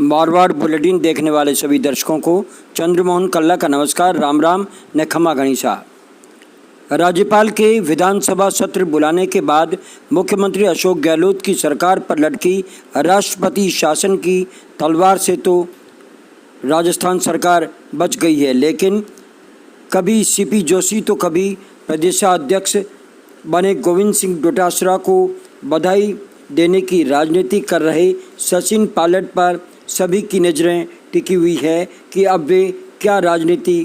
Marwar bulletin देखने वाले सभी दर्शकों को चंद्रमोहन कल्ला का नमस्कार, राम राम ने खमा गणिसा। राज्यपाल के विधानसभा सत्र बुलाने के बाद मुख्यमंत्री अशोक गहलोत की सरकार पर लटकी राष्ट्रपति शासन की तलवार से तो राजस्थान सरकार बच गई है, लेकिन कभी सीपी जोशी तो कभी प्रदेशाध्यक्ष बने गोविंद सिंह डोटासरा को बधाई देने की राजनीति कर रहे सचिन पायलट पर सभी की नज़रें टिकी हुई है कि अब वे क्या राजनीति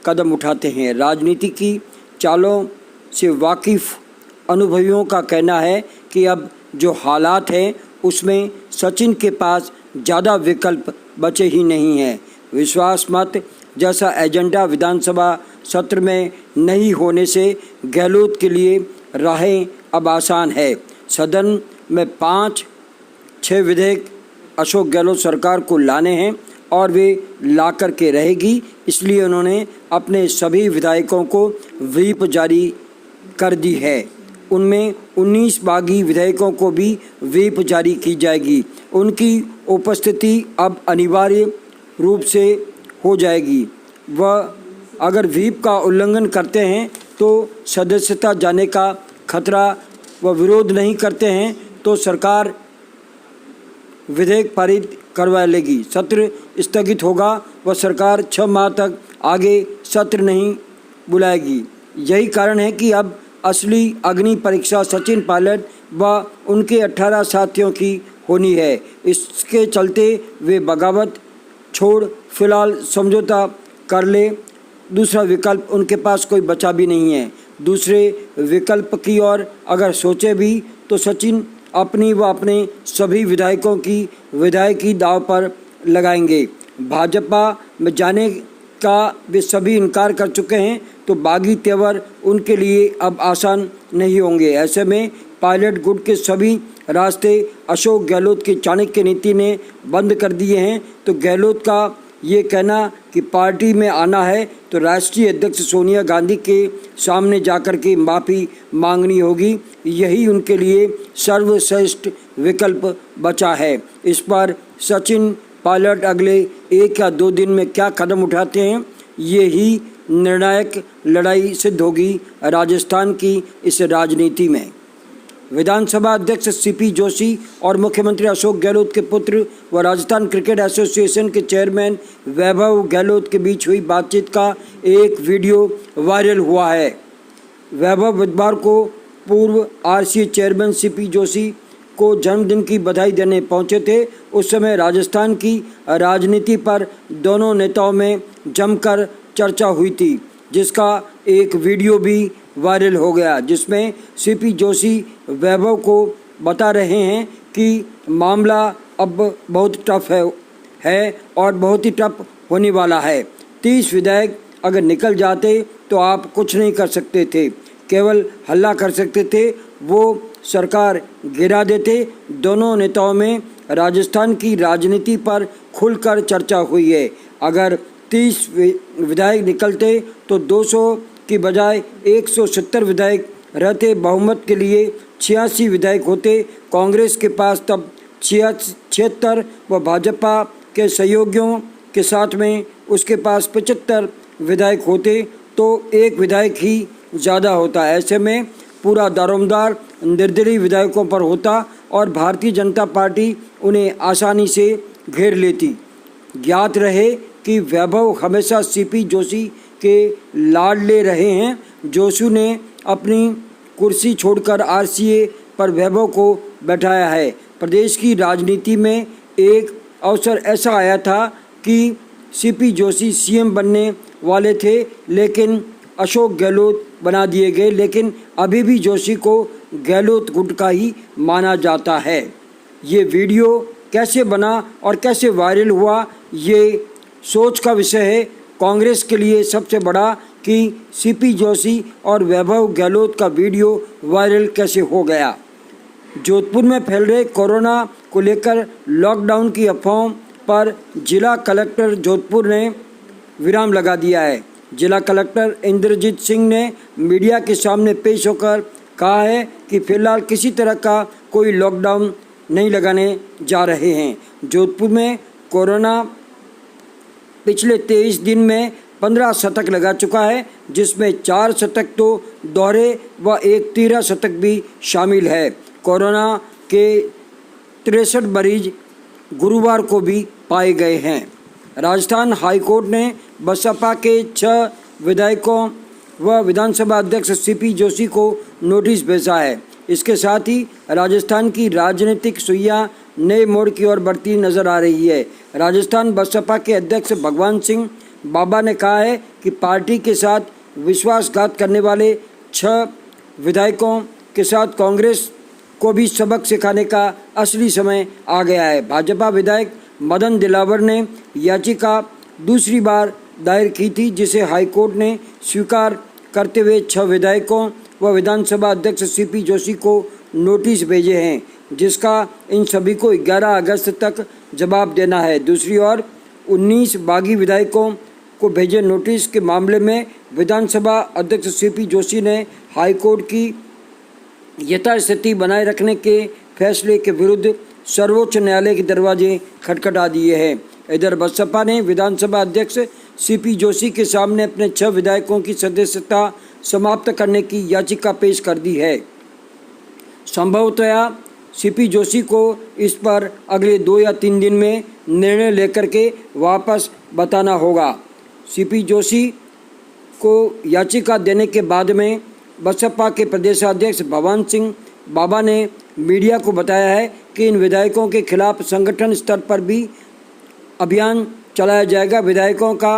कदम उठाते हैं। राजनीति की चालों से वाकिफ़ अनुभवियों का कहना है कि अब जो हालात हैं उसमें सचिन के पास ज़्यादा विकल्प बचे ही नहीं हैं। विश्वास मत जैसा एजेंडा विधानसभा सत्र में नहीं होने से गहलोत के लिए राहें अब आसान है। सदन में 5-6 विधेयक अशोक गहलोत सरकार को लाने हैं और वे ला कर के रहेगी, इसलिए उन्होंने अपने सभी विधायकों को व्हिप जारी कर दी है। उनमें 19 बागी विधायकों को भी व्हिप जारी की जाएगी। उनकी उपस्थिति अब अनिवार्य रूप से हो जाएगी। वह अगर व्हिप का उल्लंघन करते हैं तो सदस्यता जाने का खतरा, व विरोध नहीं करते हैं तो सरकार विधेयक पारित करवा लेगी। सत्र स्थगित होगा व सरकार 6 माह तक आगे सत्र नहीं बुलाएगी। यही कारण है कि अब असली अग्नि परीक्षा सचिन पायलट व उनके 18 साथियों की होनी है। इसके चलते वे बगावत छोड़ फिलहाल समझौता कर ले, दूसरा विकल्प उनके पास कोई बचा भी नहीं है। दूसरे विकल्प की ओर अगर सोचे भी तो सचिन अपनी व अपने सभी विधायकों की विधायकी दाव पर लगाएंगे। भाजपा में जाने का वे सभी इनकार कर चुके हैं, तो बागी तेवर उनके लिए अब आसान नहीं होंगे। ऐसे में पायलट गुट के सभी रास्ते अशोक गहलोत की चाणक्य नीति ने बंद कर दिए हैं। तो गहलोत का ये कहना कि पार्टी में आना है तो राष्ट्रीय अध्यक्ष सोनिया गांधी के सामने जाकर के माफ़ी मांगनी होगी, यही उनके लिए सर्वश्रेष्ठ विकल्प बचा है। इस पर सचिन पायलट अगले 1 या 2 दिन में क्या कदम उठाते हैं, ये ही निर्णायक लड़ाई सिद्ध होगी राजस्थान की इस राजनीति में। विधानसभा अध्यक्ष सीपी जोशी और मुख्यमंत्री अशोक गहलोत के पुत्र व राजस्थान क्रिकेट एसोसिएशन के चेयरमैन वैभव गहलोत के बीच हुई बातचीत का एक वीडियो वायरल हुआ है। वैभव बुधवार को पूर्व आरसीए चेयरमैन सीपी जोशी को जन्मदिन की बधाई देने पहुंचे थे। उस समय राजस्थान की राजनीति पर दोनों नेताओं में जमकर चर्चा हुई थी, जिसका एक वीडियो भी वायरल हो गया, जिसमें सीपी जोशी वैभव को बता रहे हैं कि मामला अब बहुत टफ है और बहुत ही टफ होने वाला है। 30 विधायक अगर निकल जाते तो आप कुछ नहीं कर सकते थे, केवल हल्ला कर सकते थे, वो सरकार गिरा देते। दोनों नेताओं में राजस्थान की राजनीति पर खुलकर चर्चा हुई है। अगर 30 विधायक निकलते तो 200 की बजाय 170 विधायक रहते। बहुमत के लिए 86 विधायक होते। कांग्रेस के पास तब 76 व भाजपा के सहयोगियों के साथ में उसके पास 75 विधायक होते, तो एक विधायक ही ज़्यादा होता। ऐसे में पूरा दारोमदार निर्दलीय विधायकों पर होता और भारतीय जनता पार्टी उन्हें आसानी से घेर लेती। ज्ञात रहे कि वैभव हमेशा सीपी जोशी के लाडले रहे हैं। जोशी ने अपनी कुर्सी छोड़कर आरसीए पर वैभव को बैठाया है। प्रदेश की राजनीति में एक अवसर ऐसा आया था कि सीपी जोशी सीएम बनने वाले थे, लेकिन अशोक गहलोत बना दिए गए। लेकिन अभी भी जोशी को गहलोत गुट का ही माना जाता है। ये वीडियो कैसे बना और कैसे वायरल हुआ, ये सोच का विषय है कांग्रेस के लिए सबसे बड़ा कि सीपी जोशी और वैभव गहलोत का वीडियो वायरल कैसे हो गया। जोधपुर में फैल रहे कोरोना को लेकर लॉकडाउन की अफवाहों पर जिला कलेक्टर जोधपुर ने विराम लगा दिया है। जिला कलेक्टर इंद्रजीत सिंह ने मीडिया के सामने पेश होकर कहा है कि फिलहाल किसी तरह का कोई लॉकडाउन नहीं लगाने जा रहे हैं। जोधपुर में कोरोना पिछले 23 दिन में 15 शतक लगा चुका है, जिसमें 4 शतक तो दोहरे व एक 13 शतक भी शामिल है। कोरोना के 63 मरीज गुरुवार को भी पाए गए हैं। राजस्थान हाईकोर्ट ने बसपा के 6 विधायकों व विधानसभा अध्यक्ष सीपी जोशी को नोटिस भेजा है। इसके साथ ही राजस्थान की राजनीतिक सुइयां नए मोड़ की ओर बढ़ती नजर आ रही है। राजस्थान बसपा के अध्यक्ष भगवान सिंह बाबा ने कहा है कि पार्टी के साथ विश्वासघात करने वाले 6 विधायकों के साथ कांग्रेस को भी सबक सिखाने का असली समय आ गया है। भाजपा विधायक मदन दिलावर ने याचिका दूसरी बार दायर की थी, जिसे हाईकोर्ट ने स्वीकार करते हुए 6 विधायकों व विधानसभा अध्यक्ष सीपी जोशी को नोटिस भेजे हैं, जिसका इन सभी को 11 अगस्त तक जवाब देना है। दूसरी ओर 19 बागी विधायकों को भेजे नोटिस के मामले में विधानसभा अध्यक्ष सीपी जोशी ने हाईकोर्ट की यथास्थिति बनाए रखने के फैसले के विरुद्ध सर्वोच्च न्यायालय के दरवाजे खटखटा दिए हैं। इधर बसपा ने विधानसभा अध्यक्ष सीपी जोशी के सामने अपने 6 विधायकों की सदस्यता समाप्त करने की याचिका पेश कर दी है। संभवतः सीपी जोशी को इस पर अगले 2 या 3 दिन में निर्णय लेकर के वापस बताना होगा। सीपी जोशी को याचिका देने के बाद में बसपा के प्रदेशाध्यक्ष भगवान सिंह बाबा ने मीडिया को बताया है कि इन विधायकों के खिलाफ संगठन स्तर पर भी अभियान चलाया जाएगा। विधायकों का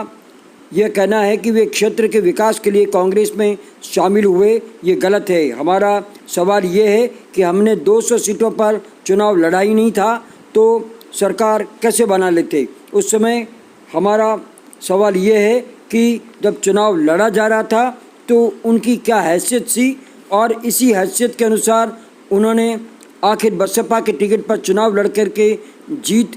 यह कहना है कि वे क्षेत्र के विकास के लिए कांग्रेस में शामिल हुए, ये गलत है। हमारा सवाल ये है कि हमने 200 सीटों पर चुनाव लड़ा ही नहीं था तो सरकार कैसे बना लेते। उस समय हमारा सवाल ये है कि जब चुनाव लड़ा जा रहा था तो उनकी क्या हैसियत थी और इसी हैसियत के अनुसार उन्होंने आखिर बसपा के टिकट पर चुनाव लड़ करके जीत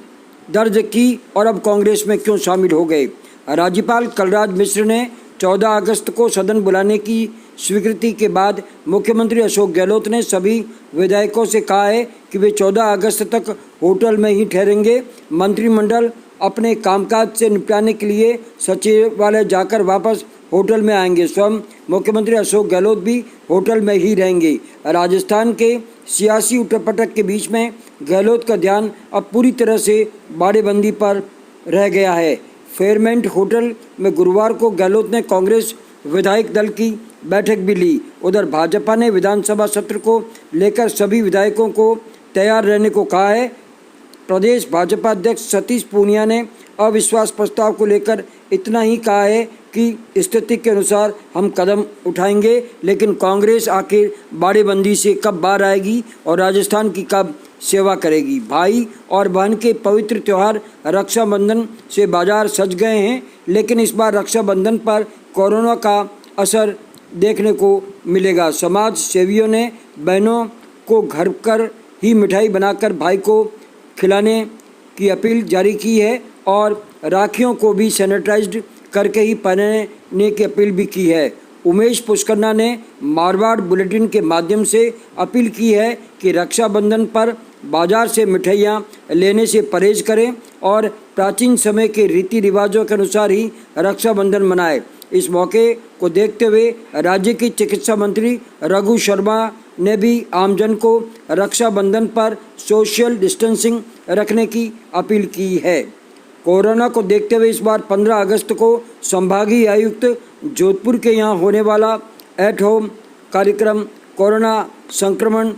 दर्ज की और अब कांग्रेस में क्यों शामिल हो गए। राज्यपाल कलराज मिश्र ने 14 अगस्त को सदन बुलाने की स्वीकृति के बाद मुख्यमंत्री अशोक गहलोत ने सभी विधायकों से कहा है कि वे 14 अगस्त तक होटल में ही ठहरेंगे। मंत्रिमंडल अपने कामकाज से निपटाने के लिए सचिवालय जाकर वापस होटल में आएंगे। स्वयं मुख्यमंत्री अशोक गहलोत भी होटल में ही रहेंगे। राजस्थान के सियासी उठक-पटक के बीच में गहलोत का ध्यान अब पूरी तरह से बाड़ेबंदी पर रह गया है। फेयरमेंट होटल में गुरुवार को गहलोत ने कांग्रेस विधायक दल की बैठक भी ली। उधर भाजपा ने विधानसभा सत्र को लेकर सभी विधायकों को तैयार रहने को कहा है। प्रदेश भाजपा अध्यक्ष सतीश पूनिया ने अविश्वास प्रस्ताव को लेकर इतना ही कहा है कि स्थिति के अनुसार हम कदम उठाएंगे, लेकिन कांग्रेस आखिर बाड़ेबंदी से कब बाहर आएगी और राजस्थान की कब सेवा करेगी। भाई और बहन के पवित्र त्यौहार रक्षाबंधन से बाजार सज गए हैं, लेकिन इस बार रक्षाबंधन पर कोरोना का असर देखने को मिलेगा। समाज सेवियों ने बहनों को घर कर ही मिठाई बनाकर भाई को खिलाने की अपील जारी की है और राखियों को भी सैनिटाइज्ड करके ही पहनने की अपील भी की है। उमेश पुष्करना ने मारवाड़ बुलेटिन के माध्यम से अपील की है कि रक्षाबंधन पर बाजार से मिठाइयाँ लेने से परहेज करें और प्राचीन समय के रीति रिवाजों के अनुसार ही रक्षाबंधन मनाएं। इस मौके को देखते हुए राज्य की चिकित्सा मंत्री रघु शर्मा ने भी आमजन को रक्षाबंधन पर सोशल डिस्टेंसिंग रखने की अपील की है। कोरोना को देखते हुए इस बार 15 अगस्त को संभागीय आयुक्त जोधपुर के यहाँ होने वाला एट होम कार्यक्रम कोरोना संक्रमण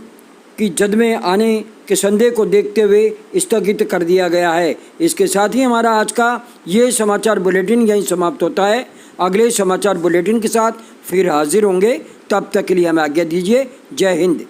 की जद में आने के संदेह को देखते हुए स्थगित कर दिया गया है। इसके साथ ही हमारा आज का ये समाचार बुलेटिन यहीं समाप्त होता है। अगले समाचार बुलेटिन के साथ फिर हाजिर होंगे, तब तक के लिए हमें आज्ञा दीजिए। जय हिंद।